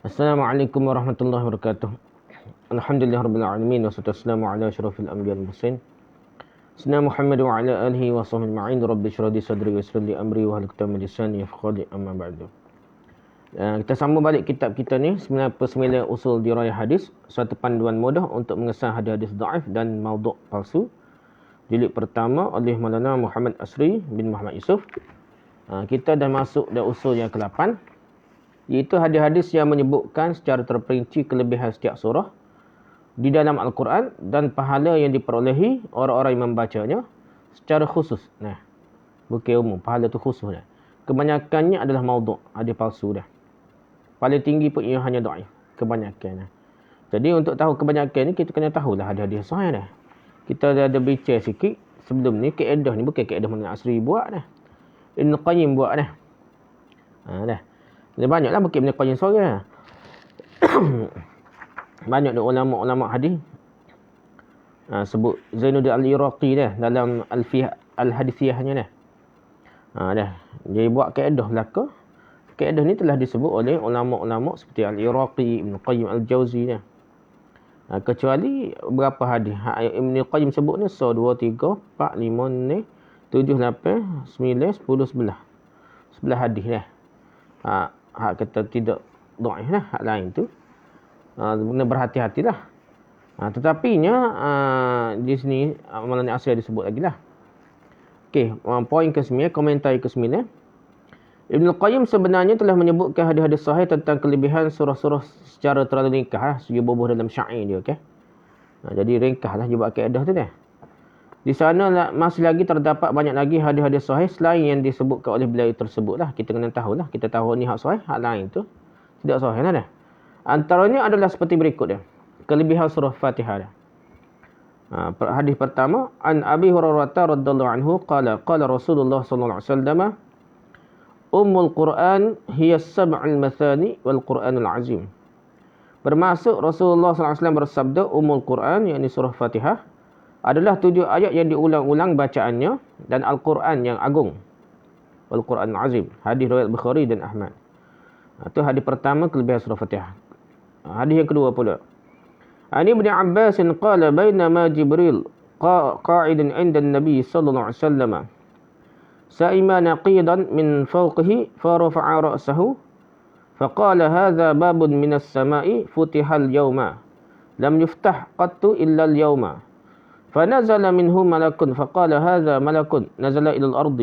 Assalamualaikum warahmatullahi wabarakatuh. Alhamdulillahirabbil alamin wassalatu wassalamu ala asyrafil anbiya'i wal mursalin. Sayyidina Muhammad wa ala alihi wa sahbihi ajma'in. Rabbi shrah li sadri wa yassir li amri wa hlul 'uqdatam min lisani yafqahu amma ba'du. Kita sambung balik kitab kita ni 9 usul dirayah hadis, satu panduan mudah untuk mengesah hadis-hadis dhaif dan maudhu' palsu. Jilid pertama oleh Maulana Muhammad Asri bin Muhammad Yusuf. Kita dah masuk dah usul yang ke-8, iaitu hadis-hadis yang menyebutkan secara terperinci kelebihan setiap surah di dalam Al-Quran dan pahala yang diperolehi orang-orang yang membacanya secara khusus. Bukan umum, pahala tu khusus dah. Kebanyakannya adalah maudhu', hadis palsu dah. Paling tinggi pun ia hanya dhaif, kebanyakan. Jadi untuk tahu kebanyakan ni, kita kena tahulah hadis-hadis sahih dah. Kita dah ada bincang sikit sebelum ni, kaedah ni bukan kaedah Muhammad Asri buat dah. Ibn Qayyim buat dah. Dah. Dia banyaklah bukan Ibn Qayyim seorang. Banyak dah ulama-ulama hadis. Sebut Zainuddin Al-Iraqi dah dalam Al-Hadithiyahnya dah. Dah. Dia buat kaedah belaka. Kaedah ni telah disebut oleh ulama-ulama seperti Al-Iraqi, Ibn Qayyim Al-Jauzi dah. Kecuali berapa hadis. Ibn Qayyim sebut ni 1, 2, 3, 4, 5, 6, 7, 8, 9, 10, 11. 11 hadis dah. Hak kata tidak dhaif lah, hak lain tu. Kena berhati-hatilah. Tetapinya di sini Maulana Asri disebut lagi lah. Okey, poin ke-9, komentar ke-9. Ibn Qayyim sebenarnya telah menyebutkan hadis-hadis sahih tentang kelebihan surah-surah secara terlalu ringkas, segi bubuh dalam syair dia, okey. Jadi ringkaslah dia buat kaedah tu dah. Di sana masih lagi terdapat banyak lagi hadis-hadis sahih selain yang disebutkan oleh beliau tersebut lah. Kita kena tahulah. Kita tahu ni hak sahih, hak lain tu tidak sahih lah dah. Antaranya adalah seperti berikut dah. Kelebihan surah Fatihah dah. Hadis pertama, an Abi Hurairah radhiyallahu anhu qala Rasulullah sallallahu alaihi wasallam, Ummul Quran hiya as-sab'ul mathani wal Quranul azim. Bermaksud Rasulullah sallallahu alaihi wasallam bersabda, Ummul Quran yakni surah Fatihah adalah 7 ayat yang diulang-ulang bacaannya dan Al-Quran yang agung. Al-Quran Azim. Hadis riwayat Bukhari dan Ahmad. Itu hadis pertama, kelebihan surah Fatihah. Hadis yang kedua pula. Ani Ibn Abbas qala bainama Jibril qa'idan 'inda an-nabi sallallahu alaihi wasallam sa'ima naqidan min fawqihi farafa'a ra'sahu faqala hadha babun minas sama'i futihal yawma lam yuftah qattu illa al-yawma. فنزل منه ملك فقال هذا ملك نزل إلى الأرض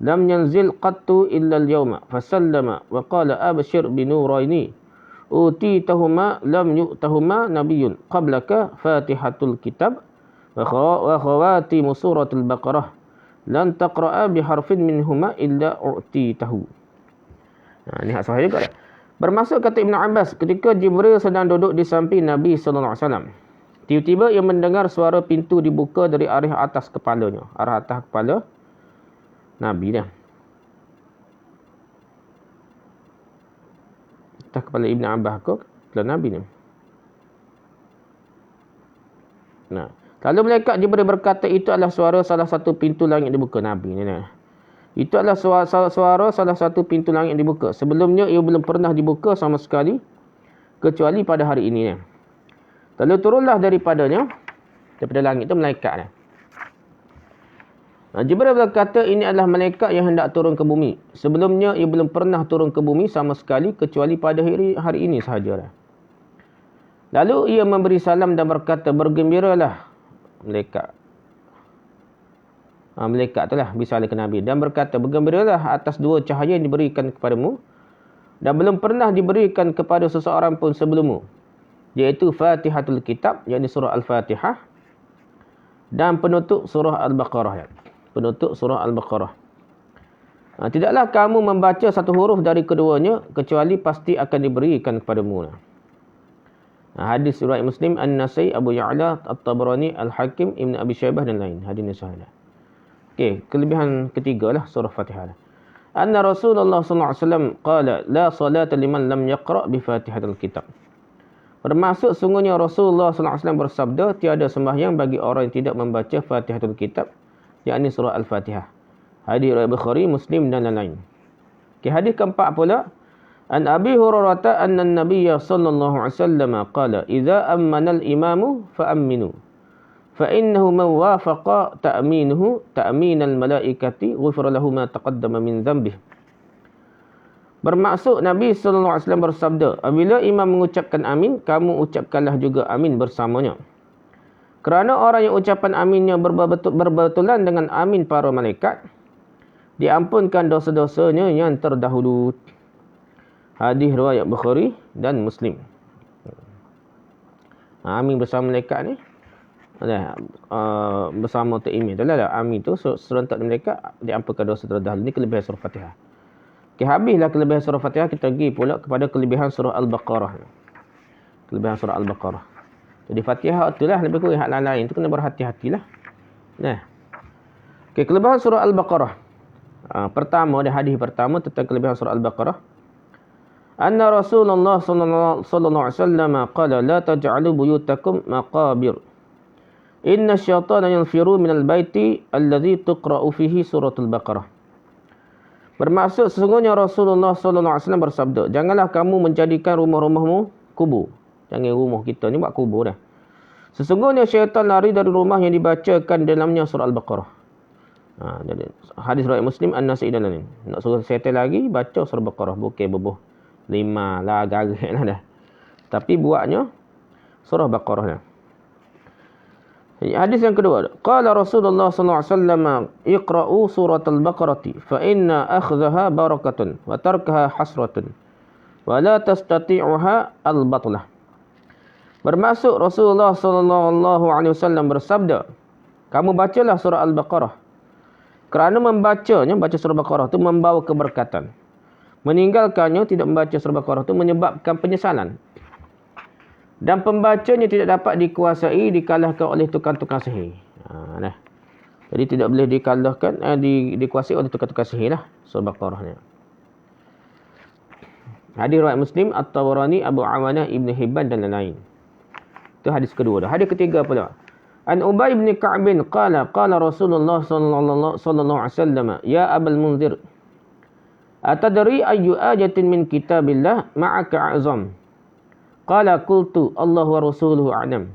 لم ينزل قط إلا اليوم فسلم وقال أبشر بنورين أوتيتهما لم يؤتهما نبي قبلك فاتحة الكتاب وخواتيم سورة البقرة لن تقرأ بحرف منهما إلا أعطيته. Ini hak sahih juga. Bermaksud kata Ibn Abbas, ketika Jibril sedang duduk di samping Nabi sallallahu alaihi wasallam, tiba-tiba ia mendengar suara pintu dibuka dari arah atas kepalanya. Arah atas kepala Nabi dah. Atas kepala Ibn Abbas ke kepala Nabi ni. Lalu malaikat Jibril berkata, itu adalah suara salah satu pintu langit dibuka. Nabi ni. Itu adalah suara salah satu pintu langit dibuka. Sebelumnya ia belum pernah dibuka sama sekali kecuali pada hari ini. Lalu turunlah daripada langit itu malaikat. Jibril berkata, ini adalah malaikat yang hendak turun ke bumi. Sebelumnya ia belum pernah turun ke bumi sama sekali kecuali pada hari ini sahaja. Lalu ia memberi salam dan berkata, bergembiralah malaikat. Malaikat itulah bisalih ke Nabi. Dan berkata, bergembiralah atas 2 cahaya yang diberikan kepadamu dan belum pernah diberikan kepada seseorang pun sebelummu, iaitu Fatihatul Kitab, yakni surah Al-Fatihah, dan penutup surah Al-Baqarah. Penutup surah Al-Baqarah. Tidaklah kamu membaca satu huruf dari keduanya kecuali pasti akan diberikan kepadamu. Hadis riwayat Muslim, An-Nasai, Abu Ya'la, At-Tabarani, Al-Hakim, Ibn Abi Syaibah dan lain. Hadis ni sahih. Okey, kelebihan ketiga lah surah Fatihah. Anna Rasulullah sallallahu alaihi wasallam qala la salata liman lam yaqra bi Fatihatil Kitab. Bermaksud sungguhnya Rasulullah sallallahu alaihi wasallam bersabda, tiada sembahyang bagi orang yang tidak membaca Fatihatul Kitab, yakni surah Al-Fatihah. Hadis riwayat Bukhari, Muslim dan lain-lain. Okay, hadis keempat pula. An Abi Hurairah anna an-nabiy sallallahu alaihi wasallam qala idza ammana al-imamu fa aminu fa innahu man wafaqa ta'minuhu ta'minal malaikati ghufira lahu ma taqaddama min dhanbihi. Bermaksud Nabi sallallahu alaihi wasallam bersabda, apabila imam mengucapkan amin, kamu ucapkanlah juga amin bersamanya. Kerana orang yang ucapan aminnya berbetulan dengan amin para malaikat, diampunkan dosa-dosanya yang terdahulu. Hadis riwayat Bukhari dan Muslim. Amin bersama malaikat ni bersama terimin. Amin tu serentak malaikat diampunkan dosa terdahulu. Ini kelebihan surah Fatihah. Okay, habislah kelebihan surah Fatihah, kita pergi pula kepada kelebihan surah Al-Baqarah. Kelebihan surah Al-Baqarah. Jadi Fatihah itulah lebih kurang hak lain tu kena berhati-hatilah. Nah. Okay, kelebihan surah Al-Baqarah. Pertama, ada hadis pertama tentang kelebihan surah Al-Baqarah. Anna Rasulullah sallallahu alaihi wasallam qala la taj'alu buyutakum maqabir. Inna asy-syaitana yanfiru minal baiti alladhi tuqra'u fihi suratul Baqarah. Bermaksud sesungguhnya Rasulullah sallallahu alaihi wasallam bersabda, janganlah kamu menjadikan rumah-rumahmu kubur. Jangan rumah kita ni buat kubur dah. Sesungguhnya syaitan lari dari rumah yang dibacakan dalamnya surah Al-Baqarah. Jadi hadis riwayat Muslim An-Nasa'i dan lain. Nak suruh syaitan lagi baca surah Al-Baqarah, bukan bebuh 5 lah garis lah dah. Tapi buatnya surah Al-Baqarah dah. Hadis yang kedua, qala Rasulullah sallallahu alaihi wasallam iqra'u surat al-Baqarah fa inna akhdaha barakatun wa tarkaha hasratun wa la tastati'uha al-batlah. Bermaksud Rasulullah sallallahu alaihi wasallam bersabda, kamu bacalah surah Al-Baqarah. Kerana membacanya, baca surah Al-Baqarah itu membawa keberkatan. Meninggalkannya, tidak membaca surah Al-Baqarah itu menyebabkan penyesalan. Dan pembacanya tidak dapat dikuasai, dikalahkan oleh tukang-tukang sihir. Jadi tidak boleh dikalahkan, dikuasai oleh tukang-tukang sihir lah. Surah Baqarah ni. Hadis riwayat Muslim, At-Tabarani, Abu Awanah, Ibn Hibban dan lain-lain. Itu hadis kedua dah. Hadis ketiga pula. An Ubay bin Ka'b qala Rasulullah sallallahu alaihi wasallam, ya Abul Munzir, atadri ayyu ayatin min kitabillah ma'aka a'zam? Qala qultu Allah wa rasuluhu a'lam.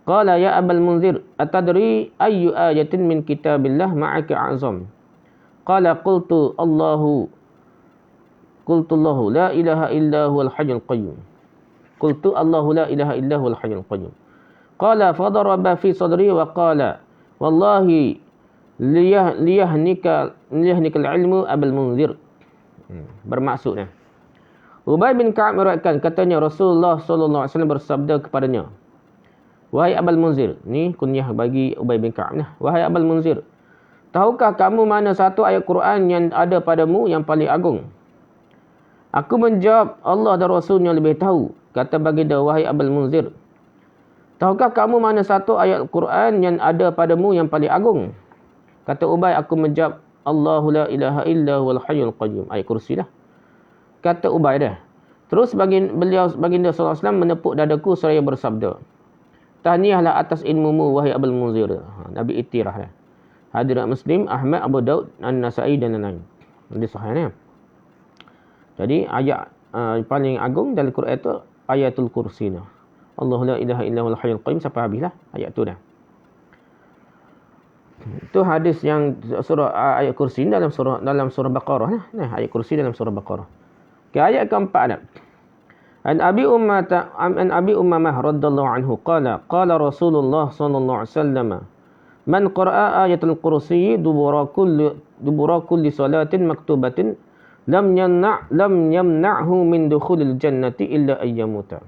Qala ya Abul Munzir atadri ayyu ayatin min kitabillah ma'aka a'zam? Qala qultu Allahu la ilaha illa huwal hayyul qayyum. Qultu Allahu la ilaha illa huwal hayyul qayyum. Qala fadaraba fi sadri wa qala wallahi liyahnikal ilmu Abul Munzir. Bermaksudnya Ubay bin Ka'ab meriwayatkan, katanya Rasulullah sallallahu alaihi wasallam bersabda kepadanya, wahai Abul Munzir, ni kunyah bagi Ubay bin Ka'ab nah. Wahai Abul Munzir, tahukah kamu mana satu ayat Quran yang ada padamu yang paling agung? Aku menjawab, Allah dan Rasulnya lebih tahu. Kata baginda, wahai Abul Munzir, tahukah kamu mana satu ayat Quran yang ada padamu yang paling agung? Kata Ubay, aku menjawab, Allahu la ilaha illa huwal hayyul qayyum. Ayat kursi lah. Kata Ubay dah. Terus baginda sallallahu alaihi wasallam menepuk dadaku seraya bersabda, tahniahlah atas ilmumu wahai Abul Munzir. Nabi iktiraf dah. Hadirat Muslim, Ahmad, Abu Daud, An-Nasa'i dan lain-lain. Hadis sahih ni. Jadi ayat paling agung dalam Quran itu ayatul kursi ni. Allahu la ilaha illa huwal hayyul qayyum sampai habislah ayat tu dah. Itu hadis yang surah ayat kursi dalam surah Baqarah nah. Ayat kursi dalam surah Baqarah. Okay, ayat keempat dah. An Abi Ummamah radhiyallahu anhu qala Rasulullah sallallahu alaihi wasallam man qara'a ayatul kursi dubura kulli salatin maktubatin lam yamna'hu min dukhulil jannati illa ayyamuta.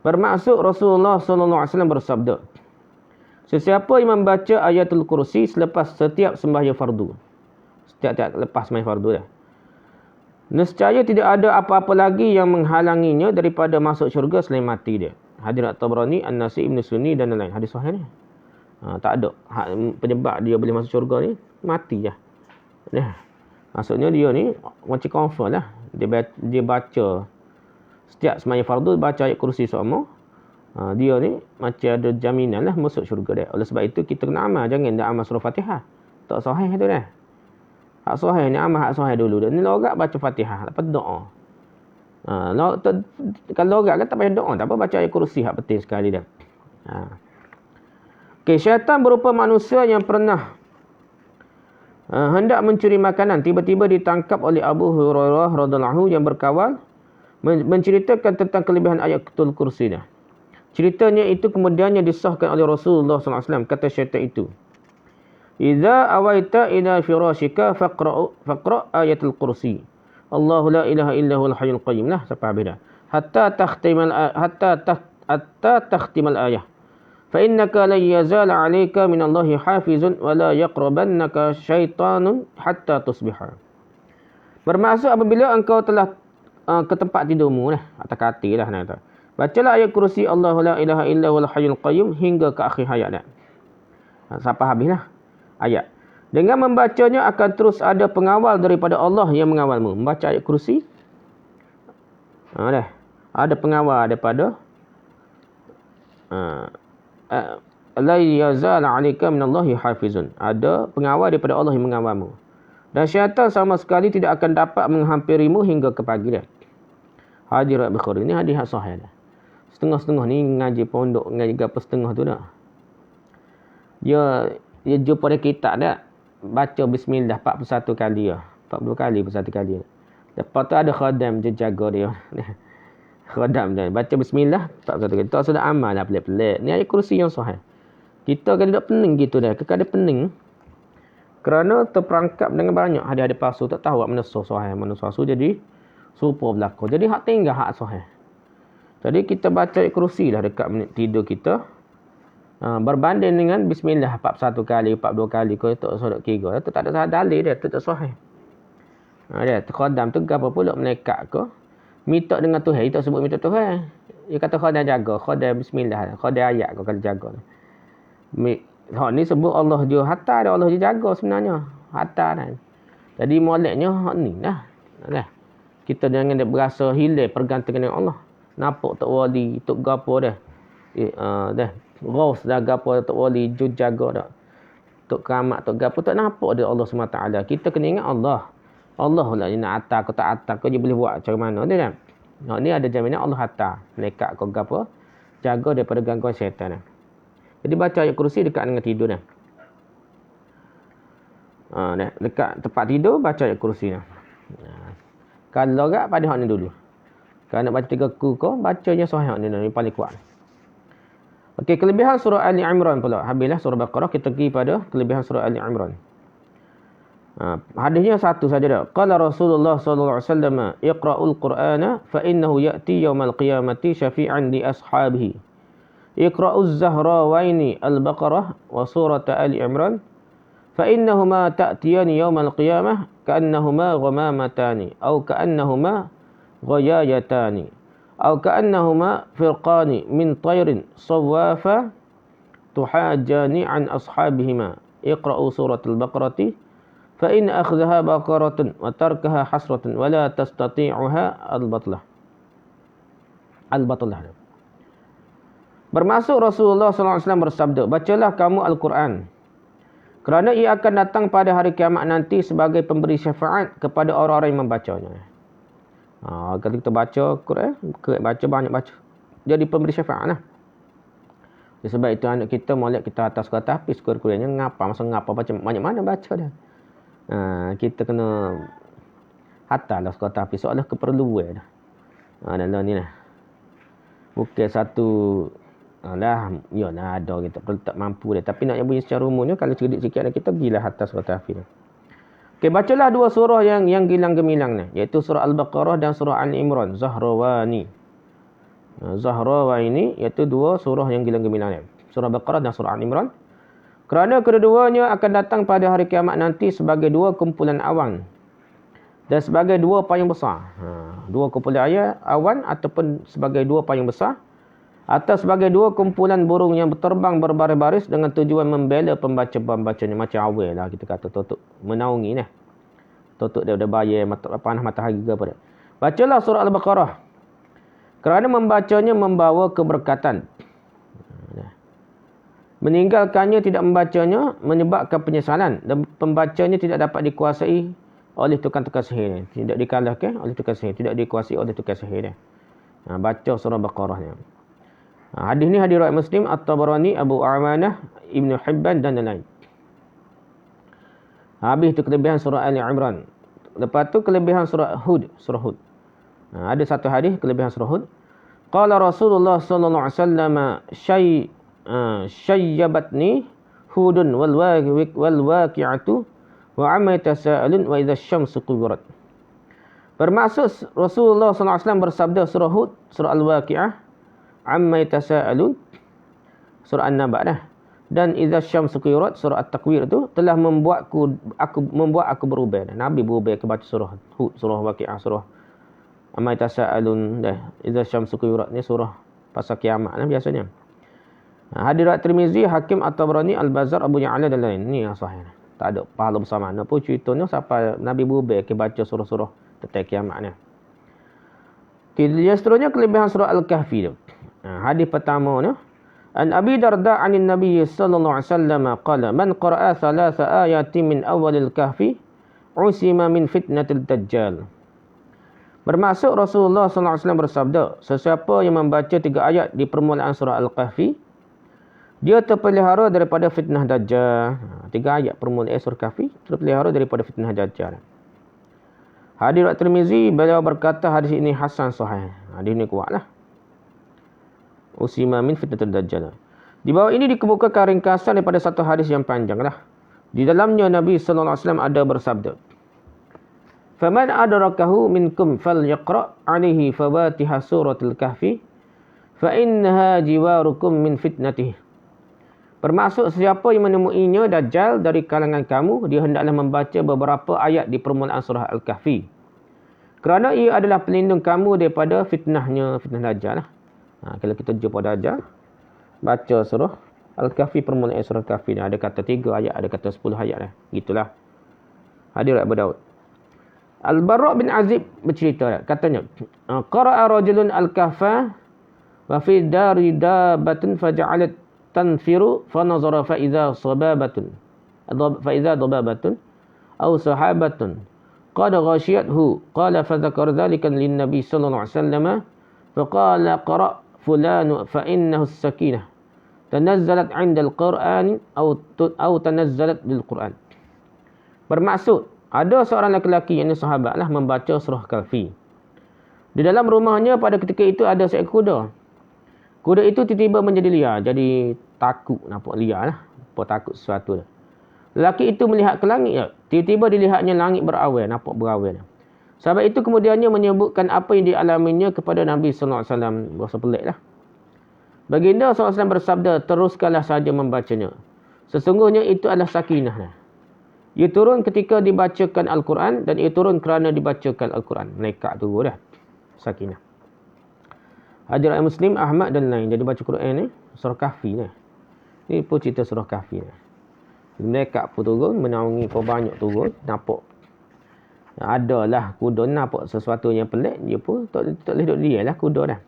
Bermaksud Rasulullah sallallahu alaihi wasallam bersabda, sesiapa yang membaca ayatul kursi selepas setiap sembahyang fardu, setiap lepas sembahyang fardu dah, nescaya tidak ada apa-apa lagi yang menghalanginya daripada masuk syurga selain mati dia. Hadirat Tabrani, An-Nasi, Ibn Sunni dan lain-lain. Hadis sahih ni. Tak ada penyebab dia boleh masuk syurga ni, mati je. Maksudnya dia ni macam confirm lah. Dia baca setiap sembahyang fardu, baca ayat kursi sama. Dia ni macam ada jaminan lah masuk syurga dia. Oleh sebab itu kita kena amal. Jangan dah amal surah Fatihah. Tak sahih tu dah. Hak sahih ni amal hak sahih dulu. Ni logat baca Fatihah, lepas doa. Kalau logat kan tak payah doa, tak apa baca ayat kursi hak penting sekali dah. Okey, syaitan berupa manusia yang pernah hendak mencuri makanan, tiba-tiba ditangkap oleh Abu Hurairah radhiyallahu yang berkawal menceritakan tentang kelebihan ayat kursi dah. Ceritanya itu kemudiannya disahkan oleh Rasulullah SAW. Kata syaitan itu, Idza awaita ila firashika faqra ayatul kursi. Allahu la ilaha illa huwal hayyul qayyum. Nah, sampai habis dah. Hatta takhtimal ayah. Fa innaka la yazala 'alaika min Allahi hafizun wa la yaqrabannaka syaitanun hatta tusbiha. Bermaksud apabila engkau telah ke tempat tidurmu lah, atas katil lah nak kata. Bacalah ayat kursi Allahu la ilaha illa huwal hayyul qayyum hingga ke akhir ayat dah. Sampai habislah ayat. Dengan membacanya akan terus ada pengawal daripada Allah yang mengawalmu. Membaca ayat kursi. Dah. Ada pengawal daripada la yazal 'alaika minallahi hafizun. Ada pengawal daripada Allah yang mengawalmu. Dan syaitan sama sekali tidak akan dapat menghampirimu hingga ke pagi dah. Hadis riwayat Bukhari. Ini hadis sahih dah. Setengah-setengah ni ngaji pondok, ngaji apa setengah tu dah. Dia jumpa dia kitab dah. Baca bismillah 41 kali lah. 40 kali per satu kali. Lepas tu ada khadam je jaga dia. Khadam dia. Baca bismillah 41 kali. Tak sudah amal lah pelik-pelik. Ni ayat kursi yang sahih. Kita kan duduk pening gitu dah. Kekal dia pening. Kerana terperangkap dengan banyak hadis-hadis palsu. Tak tahu mana sahih, mana palsu. Jadi serupa berlaku. Jadi hak tinggal hak sahih. Jadi kita baca ayat kursi lah dekat menit tidur kita. Berbanding dengan bismillah 41 kali, 42 kali kau tak solat kira. Itu tak ada dalil dia, itu tak sahih. Dia khadam tu gapo pula malaikat ke? Minta dengan Tuhan, dia tak sebut minta Tuhan. Dia kata khadam jaga, khadam bismillah, khadam ayat kau kalau jaga. Hak ni sebut Allah dia hatta dia Allah dia jaga sebenarnya. Hatta kan. Jadi moleknya hak ni dah. Kita jangan dia berasa hilang pergantungan dengan Allah. Nampak tak wali, tok gapo dah. Dah. Ghaus dah gapo tok wali jud jaga dak. Tok keramat tok gapo tak nampak dia Allah SWT. Kita kena ingat Allah. Allah lah ni nak atas kau tak atas kau je boleh buat macam mana dia kan. Ni ada jaminan Allah atas. Malaikat kau gapo jaga daripada gangguan syaitan. Jadi baca ayat kursi dekat dengan tidur dah. Dah dekat tempat tidur baca ayat kursi dah. Kalau gak pada hak ni dulu. Kalau nak baca 3 ku kau bacanya sahih ni paling kuat. Okey, kelebihan surah Ali Imran pula. Habislah surah Baqarah, kita pergi pada kelebihan surah Ali Imran. Hadisnya satu saja dah. Qala Rasulullah sallallahu alaihi wasallam, "Iqra'ul Qur'ana fa innahu ya'ti yaumal qiyamati syafi'an li ashabihi." Iqra'uz Zahrawaini Al-Baqarah wa surah Ali Imran fa innahuma ta'tiyani yaumal qiyamah ka'annahuma ghamamatani aw ka'annahuma ghayayatani. أو كأنهما فرقان من طير صوافة تحاجان عن أصحابهما اقرأوا سورة البقرة فإن أخذها بقرة وتركها حسرة ولا تستطيعها البطلة. Bermaksud Rasulullah SAW bersabda, bacalah kamu Al-Quran kerana ia akan datang pada hari kiamat nanti sebagai pemberi syafaat kepada orang-orang yang membacanya. Kalau kita baca Quran, baca banyak baca. Jadi pemberi syafaat lah. Sebab itu anak kita molek kita atas kata habis Qurannya ngapa masa ngapa baca banyak mana baca dah. Kita kena hatalah kata habis soalah keperluan dah. Dalam ni lah. Bukan satu lah yalah ada kita perlu tak mampu dia tapi nak yang bunyi secara umumnya kalau cerdik sikit anak kita pergilah atas kata habis. Okey, bacalah 2 surah yang gilang gemilang ni, iaitu surah Al-Baqarah dan surah Ali Imran, Zahrawani. Zahrawani iaitu 2 surah yang gilang gemilang ni. Surah Baqarah dan surah Ali Imran. Kerana kedua-duanya akan datang pada hari kiamat nanti sebagai 2 kumpulan awan dan sebagai 2 payung besar. 2 kumpulan awan ataupun sebagai 2 payung besar atau sebagai 2 kumpulan burung yang berterbang berbaris-baris dengan tujuan membela pembaca-pembacanya. Macam awal lah kita kata tutup menaungi ni. Tutup dia dah bayar panas matahari ke apa dia. Bacalah surah Al-Baqarah kerana membacanya membawa keberkatan. Meninggalkannya, tidak membacanya, menyebabkan penyesalan dan pembacanya tidak dapat dikuasai oleh tukang-tukang sihir. Tidak dikalahkan oleh tukang sihir, tidak dikuasai oleh tukang sihir. Baca surah Baqarah ni. Hadis ni hadis riwayat Muslim, At-Tabarani, Abu Awanah, Ibnu Hibban dan lain-lain. Habis tu kelebihan surah Ali Imran. Lepas tu kelebihan surah Hud. Ada satu hadis kelebihan surah Hud. Qala Rasulullah sallallahu alaihi wasallam syayyabatni hudun wal waqi'atu wa amma yatasaalun wa idza asy-syamsu kuwirat. Bermaksud Rasulullah sallallahu alaihi wasallam bersabda surah Hud, surah Al-Waqi'ah, amma yatasaalun, surah An-Naba dah. Dan idza asy-syamsu kuwirat, surah At-Takwir tu telah membuat aku berubah. Nabi berubah ke baca surah Hud, surah Waqi'ah, surah amma yatasaalun dah. Idza asy-syamsu kuwirat ni surah pasal kiamat lah biasanya. Hadis riwayat Tirmizi, Hakim, At-Tabarani, Al-Bazzar, Abu Ya'la dan lain. Ni yang sahih. Tak ada pahala bersama mana pun ceritanya sampai Nabi berubah ke baca surah-surah tentang kiamat ni. Yang seterusnya kelebihan surah Al-Kahfi tu. Hadis pertama ni, An Abi Darda anin Nabi sallallahu alaihi wasallam qala man qara'a thalatha ayatin min awalil kahfi usima min fitnatil dajjal. Bermaksud Rasulullah sallallahu alaihi wasallam bersabda, sesiapa yang membaca 3 ayat di permulaan surah Al-Kahfi, dia terpelihara daripada fitnah Dajjal. 3 ayat permulaan surah Kahfi terpelihara daripada fitnah Dajjal. Hadis riwayat Tirmizi, beliau berkata hadis ini hasan sahih. Hadis ini kuatlah. Usima min fitnatul Dajjal. Di bawah ini dikemukakan ringkasan daripada satu hadis yang panjanglah. Di dalamnya Nabi sallallahu alaihi wasallam ada bersabda, "Faman adrakahu minkum falyaqra' 'alaihi fawatiha suratul Kahfi fa innaha jiwarukum min fitnatihi." Bermaksud siapa yang menemuinya Dajjal dari kalangan kamu, dia hendaklah membaca beberapa ayat di permulaan surah Al-Kahfi. Kerana ia adalah pelindung kamu daripada fitnah Dajjal. Kalau kita jumpa Dajjal, baca surah Al-Kahfi, permulaan surah Al-Kahfi. Ada kata 3 ayat, ada kata 10 ayat. Gitulah. Hadis riwayat Abu Daud. Al-Bara' bin Azib bercerita, katanya, qara'a rajulun Al-Kahfa wa fi dari dabatun faja'alat tanfiru fa nazara fa idza dababatun aw sahabatun qad ghashiyathu qala fa dzakara dzalika lin nabi sallallahu alaihi wasallam fa qala qara fulan fa innahu as-sakinah tanazzalat 'inda al-Qur'an aw tanazzalat bil Qur'an. Bermaksud ada seorang lelaki yang sahabatlah membaca surah Kahfi. Di dalam rumahnya pada ketika itu ada seekor kuda. Kuda itu tiba-tiba menjadi liar. Jadi takut, nampak liar lah. Apa takut sesuatu dah. Lelaki itu melihat ke langit. Ya. Tiba-tiba dilihatnya langit berawal. Nampak berawal. Sahabat itu kemudiannya menyebutkan apa yang dialaminya kepada Nabi SAW. Berasa pelik lah. Baginda SAW bersabda, teruskanlah saja membacanya. Sesungguhnya itu adalah sakinah. Lah. Ia turun ketika dibacakan Al-Quran dan ia turun kerana dibacakan Al-Quran. Malaikat turun dah. Sakinah. Hadis riwayat Muslim, Ahmad dan lain. Jadi baca Quran ni, surah Kahfi ni. Ni pun cerita surah Kahfi ni. Malaikat pun turun, menaungi pun banyak turun. Nampak. Adalah kuda nampak sesuatu yang pelik. Dia pun tak boleh duduk dia lah kuda dah.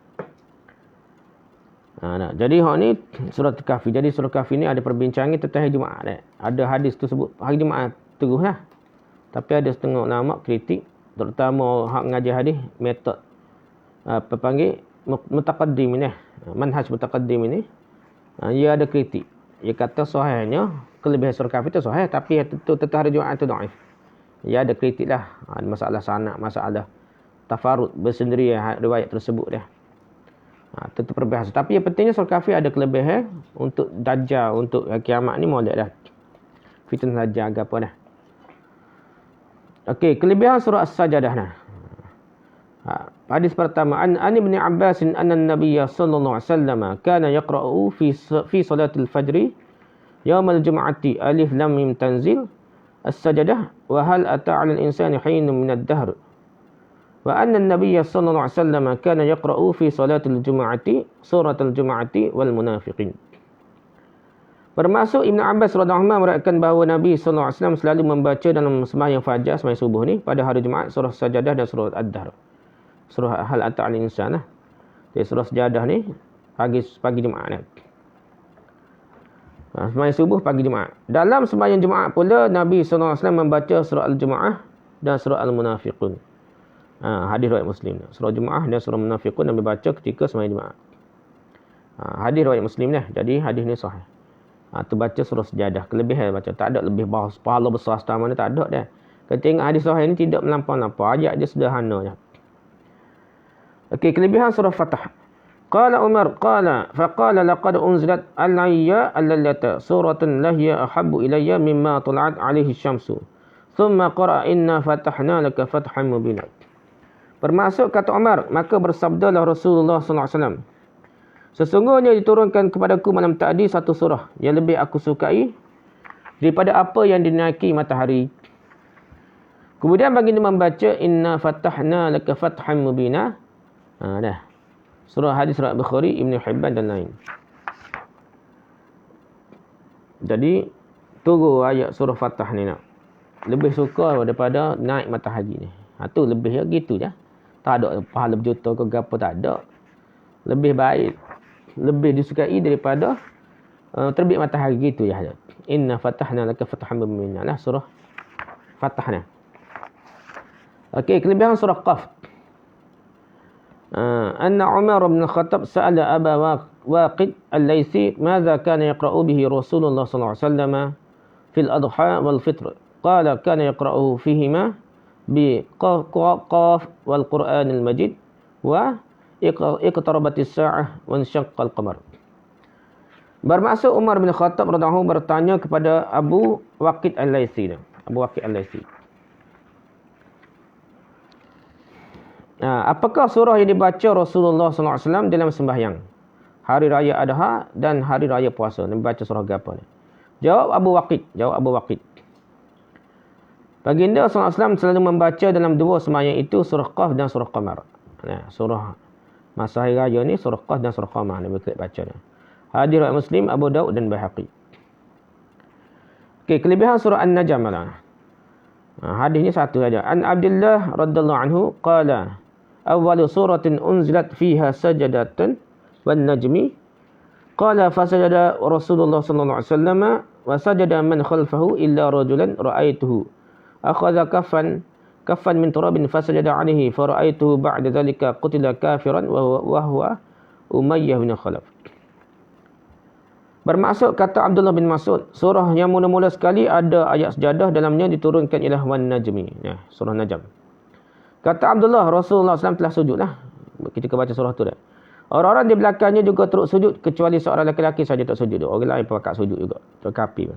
Jadi hak ni surah Kahfi. Jadi surah Kahfi ni ada perbincangan tentang hari Jumaat. Ada hadis tu sebut hari Jumaat terus lah. Tapi ada setengah ulama kritik. Terutama hak mengajar hadis, metod apa panggil mutaqaddim ni, manhaj mutaqaddim ni, ia ada kritik. Ia kata sahihnya kelebihan surah Kahfi itu sahih, tapi tentu hari Jumaat itu dhaif. Ia ada kritik lah. Ada masalah sanad, masalah tafarud bersendiri riwayat tersebut dah. Tentu perbezaan. Tapi yang pentingnya surah Kahfi ada kelebihan untuk Dajjal, untuk kiamat ni molek dah. Fitnah Dajjal ke apa dah. Okey, kelebihan surah As-Sajadah nah. Hadis pertama, an Ibn Abbas anna an-nabiy sallallahu alaihi wasallam kana yaqra'u fi salatil fajr yawm al-jum'ati alif lam mim tanzil as-sajadah wa hal ata 'ala al-insani hinun min ad-dahr wa anna an-nabiy sallallahu alaihi wasallam kana yaqra'u fi salatil jum'ati suratul jum'ati wal munafiqin. Bermaksud Ibn Abbas radhiyallahu anhu meriwayatkan bahawa Nabi sallallahu alaihi wasallam selalu membaca dalam sembahyang fajar, sembahyang subuh ni pada hari Jumaat surah Sajadah dan surah Ad-Dahr. Surah Hal Ata 'alal Insan lah. Jadi surah Sajadah ni pagi Jumaat ni. Sembahyang subuh pagi Jumaat. Dalam sembahyang Jumaat pula Nabi SAW membaca surah Al-Jumu'ah dan surah Al-Munafiqun. Hadis riwayat Muslim. Surah Jumaat dan surah Munafiqun Nabi baca ketika sembahyang Jumaat. Hadis riwayat Muslim dah. Jadi hadis ni sahih. Tu baca surah Sejadah. Kelebihan baca. Tak ada lebih pahala besar setara mana, tak ada dah. Kalau tengok hadis sahih ni tidak melampau-lampau. Ayat dia sederhana je. Okey, kelebihan surah Fatah. Qala Umar qala faqala laqad unzilat alayya allallata suratun lahiya ahabbu ilayya mimma tala'at alaihi syamsu. Thumma qara'a inna fatahna laka fathan mubina. Bermaksud kata Umar, maka bersabdalah Rasulullah sallallahu alaihi wasallam, sesungguhnya diturunkan kepadaku malam tadi satu surah yang lebih aku sukai daripada apa yang dinaiki matahari. Kemudian baginda membaca inna fatahna laka fathan mubina. Dah. Surah hadis riwayat Bukhari, Ibn Hibban dan lain. Jadi turun ayat surah Fatah ni nak. Lebih suka daripada naik matahari ni. Tu lebih ya gitu je. Tak ada pahala berjuta ke apa, tak ada. Lebih baik, lebih disukai daripada terbit matahari gitu je. Inna fatahna laka fathan mubina lah surah Fatah ni. Okey, kelebihan surah Qaf. Anna Umar bin Khattab sa'ala Aba Waqid al-Laythi madza kana yaqra'u bihi Rasulullah sallallahu alaihi wasallam fil adha wal fitr. Qala kana yaqra'u fihima bi qaf wal Qur'an al-Majid wa iqtarabatis sa'ah wa inshaqqa al-qamar. Bermaksud Umar bin Khattab radhiyallahu anhu bertanya kepada Abu Waqid al-Laythi. Abu Waqid al-Laythi. Apakah surah yang dibaca Rasulullah SAW dalam sembahyang hari raya Adha dan hari raya puasa? Dia baca surah apa ni? Jawab Abu Waqid. Baginda SAW selalu membaca dalam dua sembahyang itu surah Qaf dan surah Qamar. Surah masa hari raya ni surah Qaf dan surah Qamar ni berkait baca ni. Hadis riwayat Muslim, Abu Daud dan Baihaqi. Okey, kelebihan surah An-Najm lah. Hadis ni satu saja. An Abdullah radhiyallahu anhu qala awwalu suratin unzilat fiha sajadatan wan najmi qala fasajada Rasulullah sallallahu alaihi wasallam wa sajada man khalfahu illa rajulan ra'aituhu akhadha kaffan min turabin fasajada alaihi fa ra'aituhu ba'da dhalika qutila kafiran wa huwa Umayyah bin Khalaf. Bermaksud kata Abdullah bin Mas'ud, surah yang mula-mula sekali ada ayat sejadah dalamnya diturunkan ialah wan najmi. Surah Najm. Kata Abdullah, Rasulullah SAW telah sujud lah. Kita baca surah tu dah. Orang-orang di belakangnya juga teruk sujud kecuali seorang lelaki saja tak sujud. Orang lain pakat sujud juga. Kafir.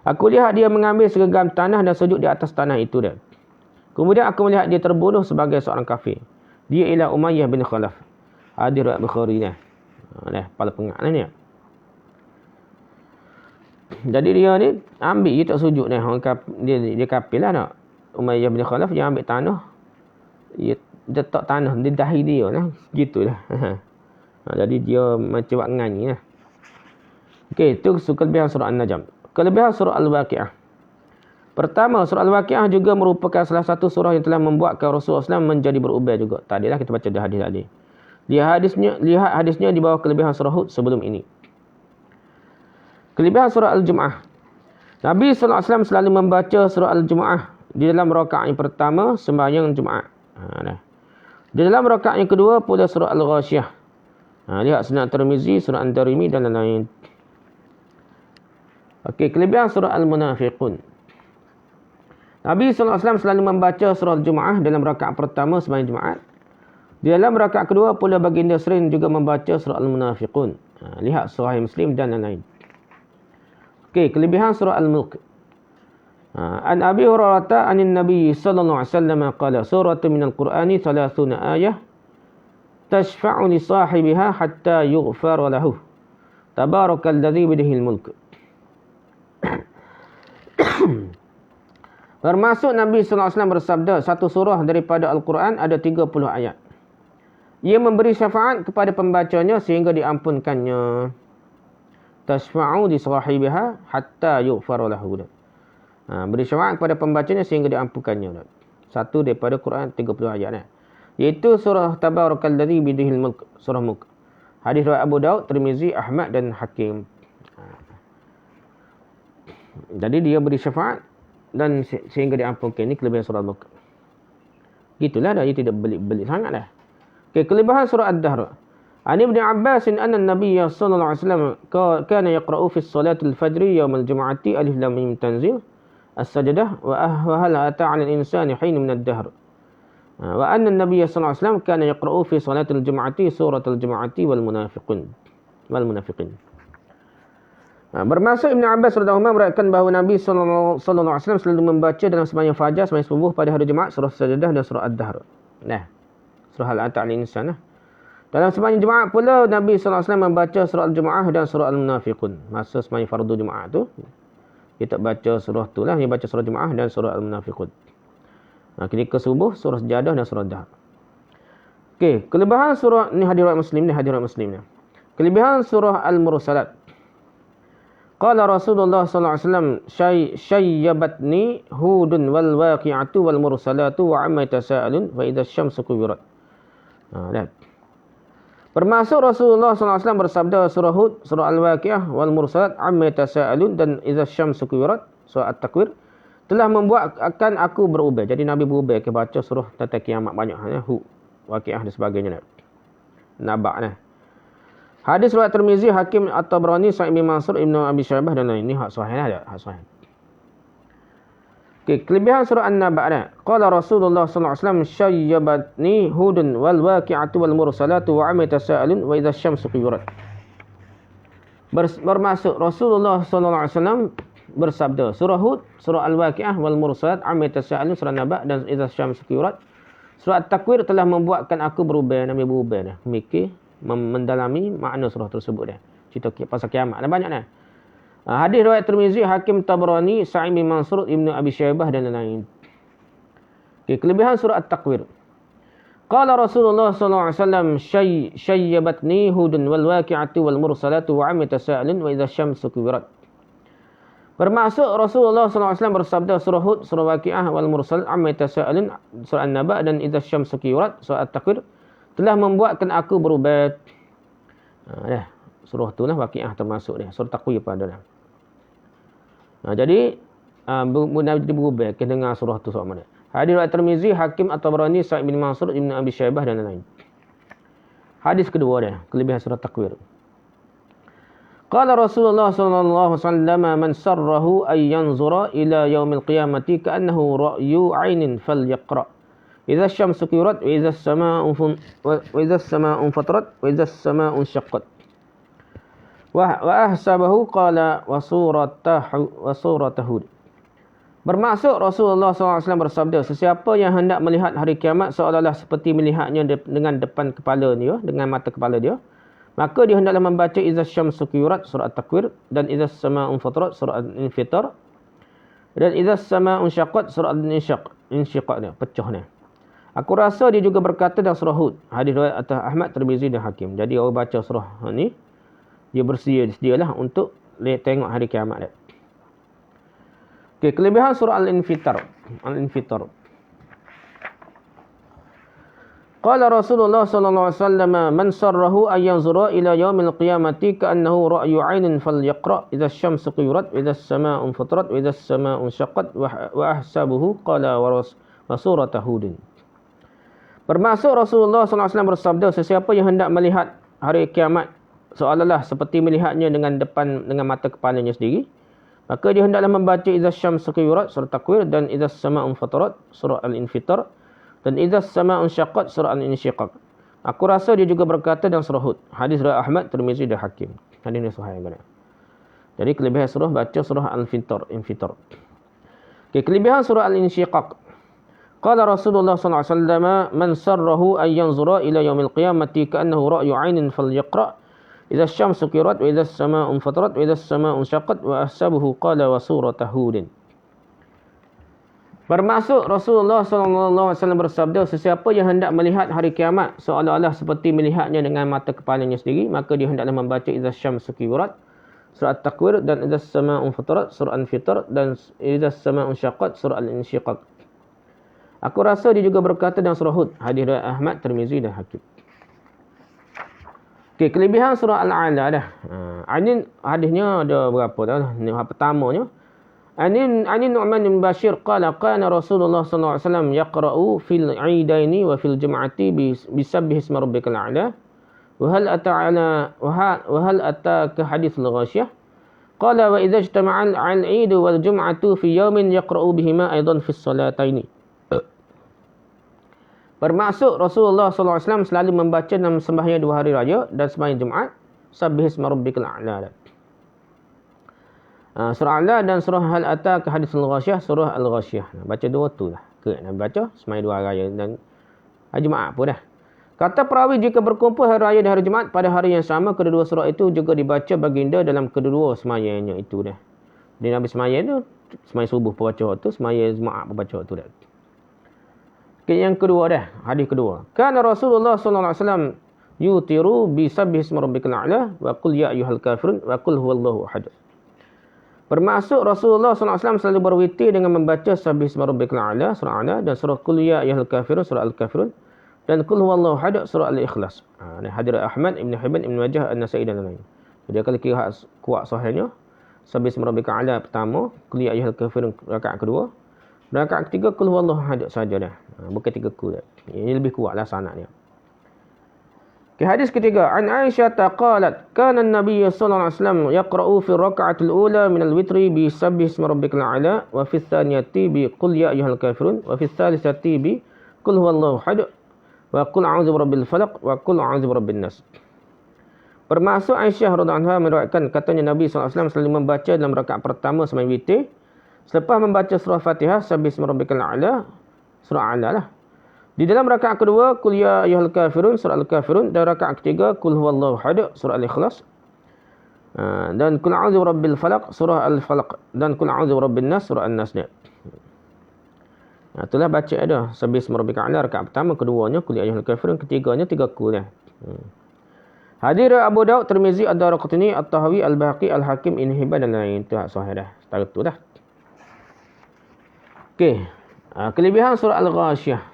Aku lihat dia mengambil segenggam tanah dan sujud di atas tanah itu dah. Kemudian aku melihat dia terbunuh sebagai seorang kafir. Dia ialah Umayyah bin Khalaf. Hadis riwayat Bukhari ni. Kepala pengat ni. Jadi dia ni ambil dia tak sujud ni. Dia kafir lah nak. Umayyah bin Khalaf dia ambil tanah. Dia letak tanah di dahi dia lah. Gitulah. Jadi dia macam buat nganyi lah. Okey, itu kelebihan surah An-Najm. Kelebihan surah Al-Waqi'ah. Pertama, surah Al-Waqi'ah juga merupakan salah satu surah yang telah membuatkan Rasulullah SAW menjadi berubah juga. Tadilah kita baca dah hadis tadi. Lihat hadisnya di bawah kelebihan surah Hud sebelum ini. Kelebihan surah Al-Jumu'ah. Nabi SAW selalu membaca surah Al-Jumu'ah di dalam rakaat yang pertama sembahyang Jumaat. Di dalam rakaat yang kedua pula surah Al-Ghasyiyah. Lihat Sunan Tirmizi, surah An-Darimi dan lain-lain. Okey, kelebihan surah Al-Munafiqun. Nabi SAW selalu membaca surah Al-Jumu'ah dalam rakaat pertama sembahyang Jumaat. Di dalam rakaat kedua pula baginda sering juga membaca surah Al-Munafiqun. Lihat Sahih Muslim dan lain-lain. Okey, kelebihan surah Al-Mulk. An Abi Hurairah anin Nabi sallallahu alaihi wasallam qala suratun minal Qur'ani 30 ayah tashfa'u li sahibiha hatta yughfar lahu. Tabarakalladzi biyadihil mulk. Bermaksud Nabi sallallahu alaihi wasallam bersabda, satu surah daripada Al-Quran ada 30 ayat. Ia memberi syafaat kepada pembacanya sehingga diampunkannya. Tashfa'u li sahibiha hatta yughfar lahu. Beri syafaat kepada pembacanya sehingga diampunkannya. Satu daripada Quran 30 ayat. Iaitu surah Tabarakalladzi biyadihil mulk, surah Mulk. Hadis riwayat Abu Daud, Tirmizi, Ahmad dan Hakim. Jadi dia beri syafaat dan sehingga diampunkan. Ini kelebihan surah Al-Baqarah. Gitulah dah, dia tidak belit-belit sangat dah. Okay, kelebihan surah Ad-Dahr. An Ibn Abbas anna an-nabiy sallallahu alaihi wasallam kana yaqra'u fi salatil fajr yawm al-jum'ati alif lam mim tanzil as-sajdah wa hal ata 'ala al-insani hin min ad-dahr. Wa anna an-nabiy sallallahu alaihi wasallam kana yaqra'u fi salatil jum'ati suratul jum'ati wal munafiqun. Bermaksud Ibn Abbas radhiyallahu anhu meriwayatkan bahawa Nabi sallallahu alaihi wasallam selalu membaca dalam sembahyang fajar, sembahyang subuh pada hari Jumaat surah Sajdah dan surah Ad-Dahr. Nah, surah Al-Ata' al-Insan lah. Dalam sembahyang Jumaat pula Nabi sallallahu alaihi wasallam membaca surah Al-Jumu'ah dan surah Al-Munafiqun. Masa sembahyang fardu Jumaat tu, dia tak baca surah tu lah, dia baca surah Jumu'ah dan surah Al-Munafiqun. Ketika subuh surah Sajdah dan surah Ad-Dahr. Okey, kelebihan surah ni hadirat Muslim ni. Kelebihan surah Al-Mursalat. Qala Rasulullah sallallahu alaihi wasallam syayyabatni hudun wal waqi'atu wal mursalatu wa amma yatasaalun wa idza asy-syamsu kuwirat. Bermaksud Rasulullah sallallahu alaihi wasallam bersabda surah Hud, surah Al-Waqi'ah wal mursalat amma yatasaalun dan idza asy-syamsu kuwirat, surah At-Takwir telah membuatkan aku berubah. Jadi Nabi berubah ke baca surah tentang kiamat banyak Hud, Waqi'ah dan sebagainya. Nabak . Hadis riwayat Tirmizi, Hakim At-Tabrani, Sa'id bin Mansur, Ibnu Abi Syaibah dan lain. Ini hak sahih lah, hak sahih. Okey, kelebihan surah An-Naba dah. Qala Rasulullah sallallahu alaihi wasallam syayyabatni hudun wal waqi'atu wal mursalatu wa amma yatasaalun wa idza asy-syamsu kuwirat. Bermaksud Rasulullah sallallahu alaihi wasallam bersabda surah Hud, surah Al-Waqi'ah wal mursalat, amma yatasaalun, surah Naba dan idza asy-syamsu kuwirat. Surah At-Takwir telah membuatkan aku berubah, Nabi berubah dah. Mikir mendalami makna surah tersebut dah. Cerita pasal kiamat dah banyak dah. Hadis riwayat Tirmizi, Hakim Tabrani, Sa'id bin Mansur, Ibnu Abi Syaibah dan lain-lain. Okay, kelebihan surah At-Takwir. Qala Rasulullah sallallahu alaihi wasallam syayyabatni hudun wal waqi'atu wal mursalatu wa amma yatasaalun wa idza asy-syamsu kuwirat. Bermaksud Rasulullah sallallahu alaihi wasallam bersabda surah Hud, surah Waqi'ah wal mursalat, amma yatasaalun, surah An-Naba dan idza asy-syamsu kuwirat, surah At-Takwir telah membuatkan aku berubah. Dah, surah tu lah Waqi'ah termasuk dia. Surah Takwir pada dah. Jadi Nabi berubah ke dengar surah tu surah mana. Hadis riwayat Tirmizi, Hakim At-Tabrani, Sa'id bin Mansur, Ibnu Abi Syaibah dan lain-lain. Hadis kedua dia, kelebihan surah Takwir. Qala Rasulullah sallallahu alaihi wasallam man sarrahu ay yanzura ila yaumil qiyamati ka'annahu ra'yu 'ainin falyaqra. Idza asy-syamsu kuwirat wa idza as-samaa'u fatarat wa idza as-samaa'u syaqqat. Wa ahsabahu qala wa suratahu. Bermaksud Rasulullah SAW bersabda, sesiapa yang hendak melihat hari kiamat seolah-olah seperti melihatnya dengan depan kepala dia, dengan mata kepala dia, maka dia hendaklah membaca idza asy-syamsu kuwirat, surah At-Takwir, dan idza as-samaa'u fatarat, surah Al-Infitar, dan idza as-samaa'u syaqqat, surah Al-Insyiqaq dia, pecah dia. Aku rasa dia juga berkata dalam surah Hud. Hadis riwayat Ahmad, Tirmizi dan Hakim. Jadi orang baca surah ni, dia bersedialah untuk tengok hari kiamat dia. Okey, kelebihan surah Al-Infitar. Qala Rasulullah sallallahu alaihi wasallam man sarrahu ay yanzura ila yaumil qiyamati ka'annahu ra'yu 'ainin falyaqra idza asy-syamsu kuwirat wa idza as-samaa'u fatarat wa idza as-samaa'u syaqqat wa ahsabuhu qala wa surata Hud. Bermaksud Rasulullah sallallahu alaihi wasallam bersabda, sesiapa yang hendak melihat hari kiamat seolah-olah seperti melihatnya dengan mata kepalanya sendiri, maka dia hendaklah membaca idza asy-syamsu kuwirat, surah Takwir, dan idza as-samaa'u fatarat, surah Al-Infitar, dan idza as-samaa'u syaqqat, surah Al-Insyiqaq. Aku rasa dia juga berkata dalam surah Hud. Hadis riwayat Ahmad, Tirmizi dan Hakim. Hadis ini sahih juga. Jadi kelebihan surah baca surah Al-Infitar. Okey, kelebihan surah Al-Insyiqaq. Qala Rasulullah sallallahu alaihi wasallam man sarrahu ay yanzura ila yaumil qiyamati ka'annahu ra'yu 'ainin falyaqra idza asy-syamsu kuwirat wa idza as-samaa'u fatarat wa idza as-samaa'u syaqqat wa ahsabuhu qala wa surata Hud. Bermaksud Rasulullah sallallahu alaihi wasallam bersabda, sesiapa yang hendak melihat hari kiamat seolah-olah seperti melihatnya dengan mata kepalanya sendiri, maka dia hendaklah membaca idza asy-syamsu kuwirat, surah At-Takwir, dan idza as-samaa'u fatarat, surah Al-Infitar, dan idza as-samaa'u syaqqat, surah Al-Insyiqaq. Aku rasa dia juga berkata dalam surah Hud. Hadis riwayat Ahmad, Tirmizi dan Hakim. Okey, kelebihan surah Al-A'la dah. Ini hadisnya ada berapa dah? Ni pertamanya Ani Nu'man bin Bashir qala kana Rasulullah sallallahu alaihi wasallam yaqra'u fil 'idaini wa fil jum'ati bisabbihi ismi rabbikal a'la wa hal ataka hadithul ghasyiyah qala wa idza ijtama'a al-'id wal jum'atu fi yawmin yaqra'u bihima aidan fi as-salataini. Bermaksud Rasulullah sallallahu alaihi wasallam selalu membaca dalam sembahyang 2 hari raya dan sembahyang Jumaat sabbihi ismi rabbikal a'la. Surah Al-'Ala dan surah Hal Ataka Hadithul Ghasyiyah, surah Al-Ghasyiyah. Baca dua tu lah. Nak baca sembahyang 2 hari raya dan hari Jumaat pun dah. Kata perawi, jika berkumpul hari raya dan hari Jumaat pada hari yang sama, kedua-dua surah itu juga dibaca baginda dalam kedua-dua sembahyangnya itu dah. Di Nabi sembahyang tu, sembahyang subuh pun baca waktu, sembahyang Jumaat pun baca waktu dah. Okay, yang kedua dah, hadis kedua. Kana Rasulullah sallallahu alaihi wasallam yutiru bi sabbihi ismi rabbikal a'la wa qul ya ayyuhal kafirun wa qul huwallahu ahad. Bermaksud Rasulullah SAW selalu berwitir dengan membaca sabbihi ismi rabbikal a'la, surah A'la, dan surah Qul ya ayyuhal kafirun, surah Al-Kafirun, dan Qul huwallahu ahad, surah Al-Ikhlas. Ini hadis Ahmad, Ibn Hibban, Ibn Majah, An-Nasa'i dan lain-lain. Jadi kalau kira kuat sahihnya, sabbihi ismi rabbikal a'la pertama, Qul ya ayyuhal kafirun rakaat kedua, rakaat ketiga Qul huwallahu ahad saja dah. Bukan 3 qul dah. Ini lebih kuatlah sanadnya. Hadis ketiga, an Aisyah qalat kana an-nabiy sallallahu alaihi wasallam yaqra'u fi rak'atil ula min al-witri bi sabbihi ismi rabbikal a'la wa fi tsaniyati bi qul ya ayyuhal kafirun wa fi tsalitsati bi qul huwallahu ahad wa qul a'udzu birabbil falaq wa qul a'udzu birabbin nas. Bermaksud Aisyah radhiyallahu anha meriwayatkan katanya Nabi sallallahu alaihi wasallam selalu membaca dalam rakaat pertama sembahyang witir selepas membaca surah Fatihah sabbihi ismi rabbikal a'la, surah A'la lah. Di dalam rakaat kedua, Qul ya ayyuhal kafirun, surah Al-Kafirun, dan rakaat ketiga, Qul huwallahu ahad, surah Al-Ikhlas. Dan Qul a'udzu birabbil falaq, surah Al-Falaq, dan Qul a'udzu birabbin nas, surah An-Nas ni. Itulah baca ada sabbihi ismi rabbikal a'la rakaat pertama, keduanya Qul ya ayyuhal kafirun, ketiganya 3 qul dah. Hadis Abu Daud, Tirmizi, Ad-Darqutni, At-Tahawi, Al-Bahaqi, Al-Hakim, Ibn Hibban dan lain. Itu sahih dah. Setara tu dah. Okey. Kelebihan surah Al-Ghasyiyah.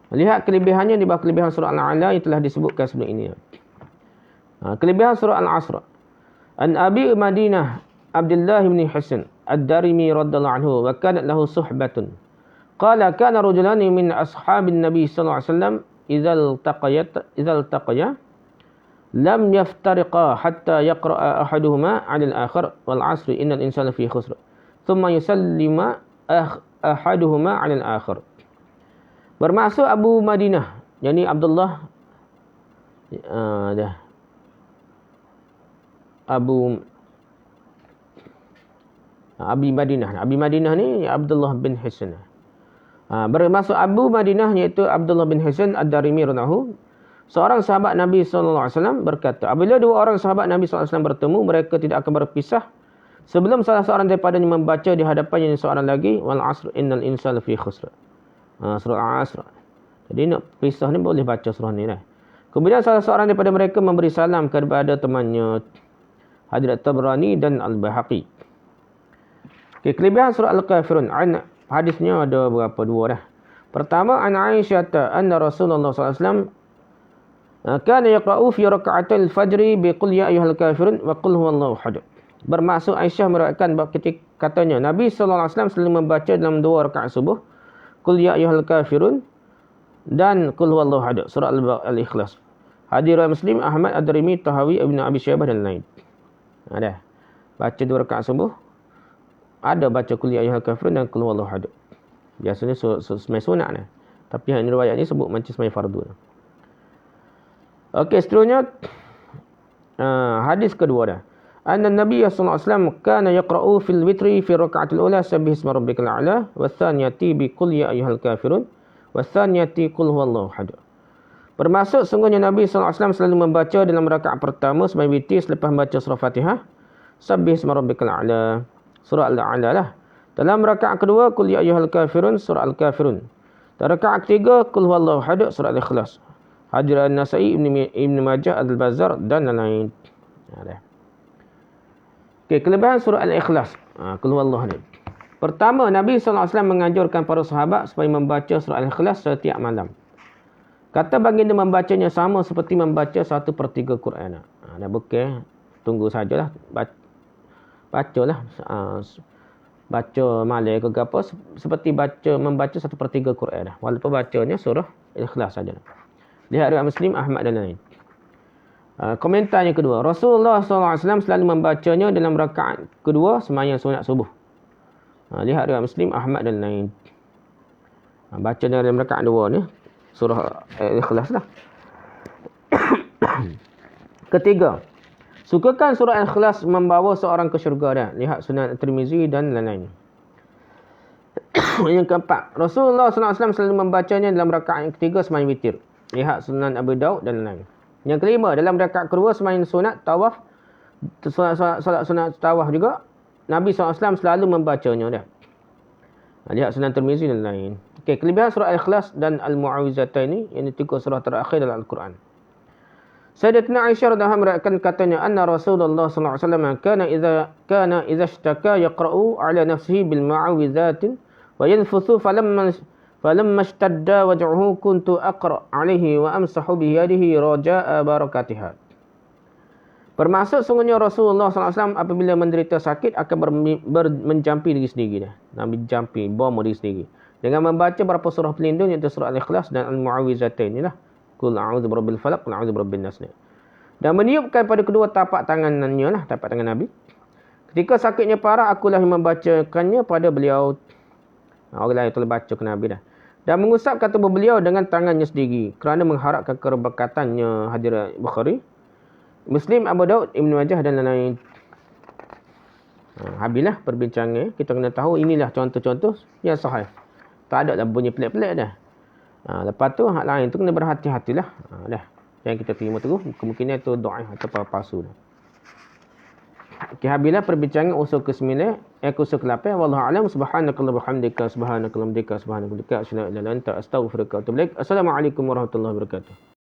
Lihat kelebihannya di bawah kelebihan surah Al-'Ala yang telah disebutkan sebelum ini. Kelebihan surah Al-'Asr. An Abi Madinah Abdullah bin Husain Ad-Darimi radhiyallahu anhu wa kanat lahu suhbatun. Qala kana rajulani min ashabin Nabi sallallahu alaihi wasallam idza iltaqaya lam yaftariqa hatta yaqra'a ahaduhuma 'ala al-akhar wal 'asri innal insana fi khusr. Thumma yusallima ahaduhuma 'ala al-akhar. Bermaksud Abu Madinah, yakni Abdullah Abi Madinah. Abi Madinah ni Abdullah bin Husain. Bermaksud Abu Madinah iaitu Abdullah bin Husain Ad-Darimi radhiyallahu, seorang sahabat Nabi sallallahu alaihi wasallam berkata, apabila dua orang sahabat Nabi sallallahu alaihi wasallam bertemu, mereka tidak akan berpisah sebelum salah seorang daripadanya membaca di hadapannya seorang lagi, wal 'asr innal insana fi khusr. Surah Al-'Asr. Jadi nak pisah ni boleh baca surah ni dah. Kemudian salah seorang daripada mereka memberi salam kepada temannya. Hadis Tabrani dan Al-Bahaqi. Okay, kelebihan surah Al-Kafirun. Hadisnya ada berapa? 2 dah. Pertama, an Aisyah anna Rasulullah sallallahu alaihi wasallam kana yaqra'u fi rak'atil fajri bi qul ya ayyuhal kafirun wa qul huwallahu ahad. Bermaksud Aisyah meriwayatkan bahawa ketika katanya Nabi sallallahu alaihi wasallam selalu membaca dalam 2 rakaat subuh Qul ya ayyuhal kafirun dan Qul huwallahu ahad, surah Al-Ikhlas. Hadis riwayat Muslim, Ahmad, Ad-Darimi, Tahawi, Ibn Abi Syaibah dan lain. Ada baca 2 rakaat subuh, ada baca Qul ya ayyuhal kafirun dan Qul huwallahu ahad. Biasanya semai sunat dah. Tapi yang riwayat ni sebut macam semai fardu. Okey, seterusnya hadis kedua dah. Anna Nabi sallallahu alaihi wasallam kana yaqra'u fil witri fi rak'atil ula sabbihi ismi rabbikal a'la wa tsaniyati bi qul ya ayyuhal kafirun wa tsaniyati qul huwallahu ahad. Bermaksud sungguhnya Nabi sallallahu alaihi wasallam selalu membaca dalam rakaat pertama sembahyang witir selepas membaca surah Fatihah sabbihi ismi rabbikal a'la, surah Al-'Ala lah. Dalam rakaat kedua qul ya ayyuhal kafirun, surah Al-Kafirun. Dan rakaat ketiga qul huwallahu ahad, surah Al-Ikhlas. Hadis An-Nasa'i, Ibn Majah, Al-Bazzar dan lain-lain. Ada. Okay, kelebihan surah Al-Ikhlas. Qul huwallahu ahad. Pertama, Nabi sallallahu alaihi wasallam menganjurkan para sahabat supaya membaca surah Al-Ikhlas setiap malam. Kata baginda membacanya sama seperti membaca 1/3 Quran. Dah bukan tunggu sajalah. Bacalah baca malam ke apa, seperti membaca 1/3 Quran dah. Walaupun bacanya surah Ikhlas saja. Lihat riwayat Muslim, Ahmad dan lain. Komentarnya kedua, Rasulullah SAW selalu membacanya dalam rakaat kedua sembahyang sunat subuh. Lihat riwayat Muslim, Ahmad dan lain. Baca dalam rakaat dua ni surah Ikhlas lah. Ketiga, sukakan surah Ikhlas membawa seorang ke syurga dah. Lihat Sunan Tirmizi dan lain-lain. Yang keempat, Rasulullah SAW selalu membacanya dalam rakaat yang ketiga sembahyang witir. Lihat Sunan Abu Daud dan lain-lain. Yang kelima, dalam rakaat kedua sembahyang sunat tawaf, solat sunat tawaf juga Nabi SAW selalu membacanya dah. Lihat Sunan Tirmizi dan lain. Okey, kelebihan surah Al-Ikhlas dan Al-Mu'awwizatain ini, yang tiga surah terakhir dalam Al-Quran. Sayyidatina Aisyah radhiyallahu anha meriwayatkan katanya anna Rasulullah sallallahu alaihi wasallam kana idza ishtaka yaqra'u ala nafsihi bil mu'awwizatin wa yanfuthu falamma ishtadda waj'uhu kuntu aqra' alaihi wa amsahu bi yadihi raja'a barakatiha. Bermaksud sungguhnya Rasulullah SAW apabila menderita sakit akan menjampi diri sendiri dah. Nabi jampi, bom diri sendiri. Dengan membaca beberapa surah pelindung iaitu surah Al-Ikhlas dan Al-Mu'awwizatain inilah. Qul a'udzu birabbil falaq, qul a'udzu birabbin nas. Dan meniupkan pada kedua tapak tangannya lah, tapak tangan Nabi. Ketika sakitnya parah, akulah yang membacakannya pada beliau. Orang lain telah baca ke Nabi dah. Dan mengusapkan tubuh beliau dengan tangannya sendiri kerana mengharapkan keberkatannya. Hadis Bukhari, Muslim, Abu Daud, Ibn Majah dan lain-lain. Habislah perbincangan. Kita kena tahu inilah contoh-contoh yang sahih. Tak ada dah bunyi pelik-pelik dah. Lepas tu hak lain tu kena berhati-hatilah. Dah. Jangan kita terima terus. Kemungkinan itu doa atau palsu dah. Okey, habislah perbincangan usul ke-9, usul ke-8. Wallahu a'lam. Subhanakallahumma bihamdika, subhanakallahumma bihamdika, subhanakallahumma bihamdika, asyhadu an la ilaha illa anta, astaghfiruka wa atubu ilaik. Assalamualaikum warahmatullahi wabarakatuh.